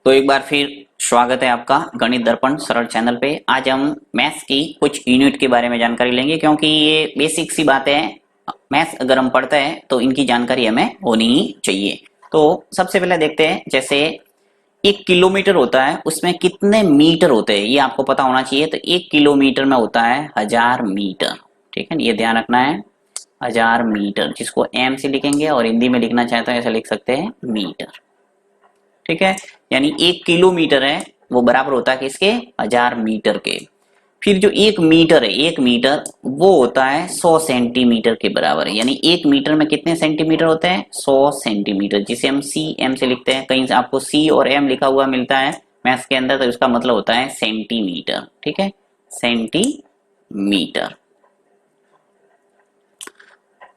तो एक बार फिर स्वागत है आपका गणित दर्पण सरल चैनल पे। आज हम मैथ्स की कुछ यूनिट के बारे में जानकारी लेंगे, क्योंकि ये बेसिक सी बातें हैं। मैथ्स अगर हम पढ़ते हैं तो इनकी जानकारी हमें होनी ही चाहिए। तो सबसे पहले देखते हैं, जैसे 1 किलोमीटर होता है, उसमें कितने मीटर होते हैं ये आपको पता होना चाहिए। तो 1 किलोमीटर में होता है 1000 मीटर। ठीक है, ये ध्यान रखना है, 1000 मीटर, जिसको एम से लिखेंगे और हिंदी में लिखना चाहे तो ऐसा लिख सकते हैं मीटर। ठीक है, यानी 1 किलोमीटर है वो बराबर होता है किसके? 1000 मीटर के। फिर जो 1 मीटर है, 1 मीटर वो होता है 100 सेंटीमीटर के बराबर है। यानी 1 मीटर में कितने सेंटीमीटर होते हैं? 100 सेंटीमीटर, जिसे हम सी एम से लिखते हैं। कहीं से आपको सी और एम लिखा हुआ मिलता है मैथ्स के अंदर, तो इसका मतलब होता है सेंटीमीटर। ठीक है, सेंटीमीटर।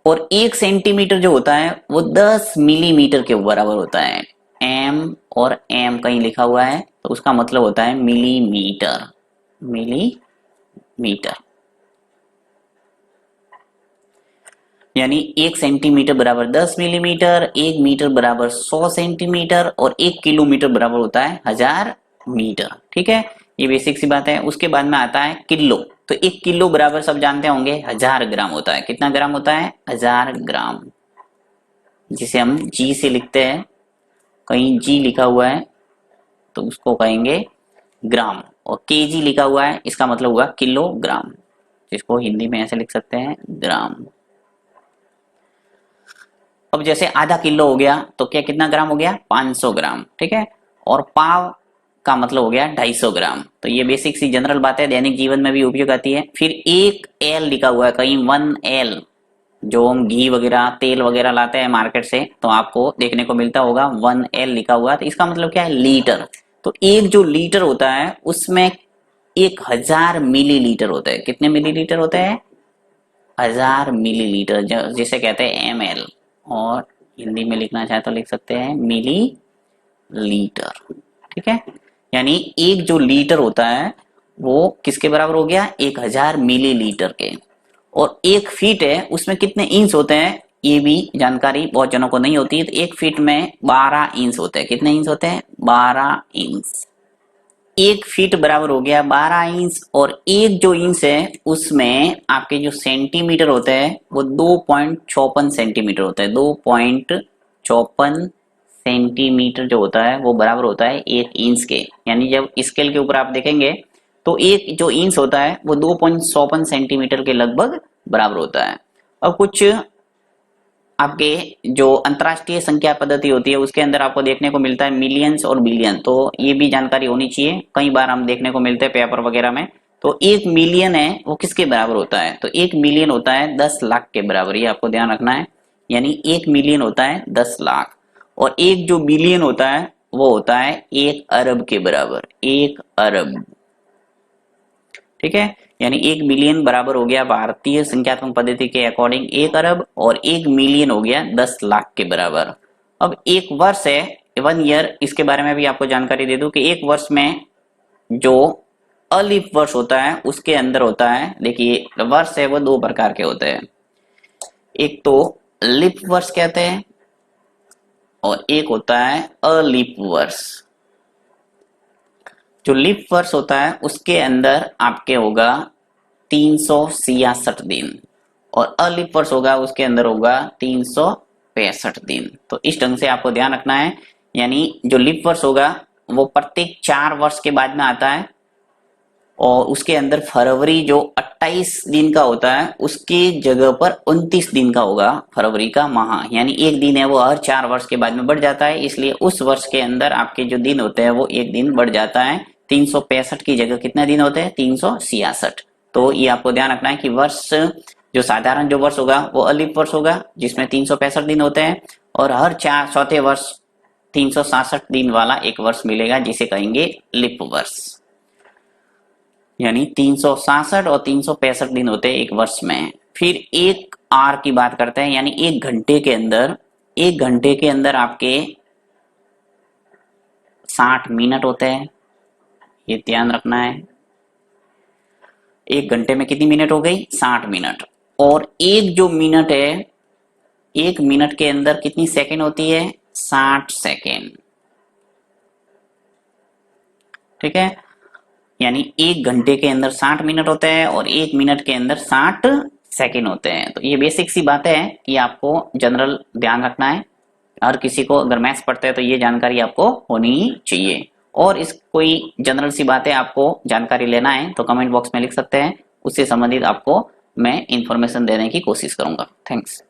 और 1 सेंटीमीटर जो होता है वो 10 मिलीमीटर के बराबर होता है। एम और एम कहीं लिखा हुआ है तो उसका मतलब होता है मिलीमीटर। मिलीमीटर यानी 1 सेंटीमीटर बराबर 10 मिलीमीटर, 1 मीटर बराबर 100 सेंटीमीटर और 1 किलोमीटर बराबर होता है 1000 मीटर। ठीक है, ये बेसिक सी बात है। उसके बाद में आता है किलो। तो 1 किलो बराबर सब जानते होंगे 1000 ग्राम होता है। कितना ग्राम होता है? 1000 ग्राम, जिसे हम जी से लिखते हैं। कहीं जी लिखा हुआ है तो उसको कहेंगे ग्राम, और केजी लिखा हुआ है इसका मतलब हुआ किलोग्राम, जिसको हिंदी में ऐसे लिख सकते हैं ग्राम। अब जैसे आधा किलो हो गया तो क्या कितना ग्राम हो गया? 500 ग्राम। ठीक है, और पाव का मतलब हो गया 250 ग्राम। तो ये बेसिक सी जनरल बात है, दैनिक जीवन में भी उपयोग आती है। फिर 1 एल लिखा हुआ है कहीं, 1 एल, जो हम घी वगैरह तेल वगैरह लाते हैं मार्केट से तो आपको देखने को मिलता होगा 1 एल लिखा हुआ। तो इसका मतलब क्या है? लीटर। तो एक जो लीटर होता है उसमें 1000 मिलीलीटर होता है। कितने मिलीलीटर होते हैं? 1000 मिलीलीटर, जिसे कहते हैं ml, और हिंदी में लिखना चाहे तो लिख सकते हैं मिली लीटर। ठीक है, यानी एक जो लीटर होता है वो किसके बराबर हो गया? 1000 मिलीलीटर के। और 1 फीट है, उसमें कितने इंच होते हैं ये भी जानकारी बहुत जनों को नहीं होती है। तो 1 फीट में 12 इंच होते हैं। कितने इंच होते हैं? 12 इंच। 1 फीट बराबर हो गया 12 इंच। और एक जो इंच है उसमें आपके जो सेंटीमीटर होते हैं वो 2.54 सेंटीमीटर होता है। 2.54 सेंटीमीटर जो होता है वो बराबर होता है 1 इंच के। यानी जब स्केल के ऊपर आप देखेंगे तो एक जो इंच होता है वो 2.54 सेंटीमीटर के लगभग बराबर होता है। अब कुछ आपके जो अंतरराष्ट्रीय संख्या पद्धति होती है उसके अंदर आपको देखने को मिलता है मिलियंस और बिलियन। तो ये भी जानकारी होनी चाहिए, कई बार हम देखने को मिलते हैं पेपर वगैरह में। तो 1 मिलियन है वो किसके बराबर होता है? तो 1 मिलियन होता है 10 लाख के बराबर, ये आपको ध्यान रखना है। यानी 1 मिलियन होता है 10 लाख। और एक जो बिलियन होता है वो होता है 1 अरब के बराबर। 1 अरब। ठीक है, यानी 1 बिलियन बराबर हो गया भारतीय संख्यात्मक पद्धति के अकॉर्डिंग 1 अरब, और 1 मिलियन हो गया 10 लाख के बराबर। अब एक वर्ष है 1 ईयर, इसके बारे में भी आपको जानकारी दे दूं कि एक वर्ष में जो अलिफ वर्ष होता है उसके अंदर होता है, देखिए वर्ष है वो 2 प्रकार के होते हैं। एक तो लिप वर्ष कहते हैं और एक होता है अलिप वर्ष। जो लिप वर्ष होता है उसके अंदर आपके होगा 366 दिन, और अलिप वर्ष होगा उसके अंदर होगा 365 दिन। तो इस ढंग से आपको ध्यान रखना है। यानी जो लिप वर्ष होगा वो प्रत्येक 4 वर्ष के बाद में आता है, और उसके अंदर फरवरी जो 28 दिन का होता है उसकी जगह पर 29 दिन का होगा फरवरी का माह। यानी एक दिन है वो हर 4 वर्ष के बाद में बढ़ जाता है, इसलिए उस वर्ष के अंदर आपके जो दिन होते हैं वो एक दिन बढ़ जाता है। 365 की जगह कितने दिन होते हैं? 366। तो ये आपको ध्यान रखना है कि वर्ष जो साधारण जो वर्ष होगा वो अलिफ वर्ष होगा जिसमें 365 दिन होते हैं, और हर चौथे वर्ष 366 दिन वाला एक वर्ष मिलेगा जिसे कहेंगे लिप वर्ष। यानी 366 और 365 दिन होते हैं एक वर्ष में। फिर 1 आवर की बात करते हैं, यानी 1 घंटे के अंदर, 1 घंटे के अंदर आपके 60 मिनट होते हैं, ये ध्यान रखना है। 1 घंटे में कितनी मिनट हो गई? 60 मिनट। और एक जो मिनट है, 1 मिनट के अंदर कितनी सेकंड होती है? 60 सेकंड। ठीक है, यानी 1 घंटे के अंदर 60 मिनट होते हैं और 1 मिनट के अंदर 60 सेकंड होते हैं। तो ये बेसिक सी बातें हैं कि आपको जनरल ध्यान रखना है। हर किसी को अगर मैथ्स पढ़ते हैं तो ये जानकारी आपको होनी ही चाहिए। और इस कोई जनरल सी बातें आपको जानकारी लेना है तो कमेंट बॉक्स में लिख सकते हैं, उससे संबंधित आपको मैं इंफॉर्मेशन देने की कोशिश करूंगा। थैंक्स।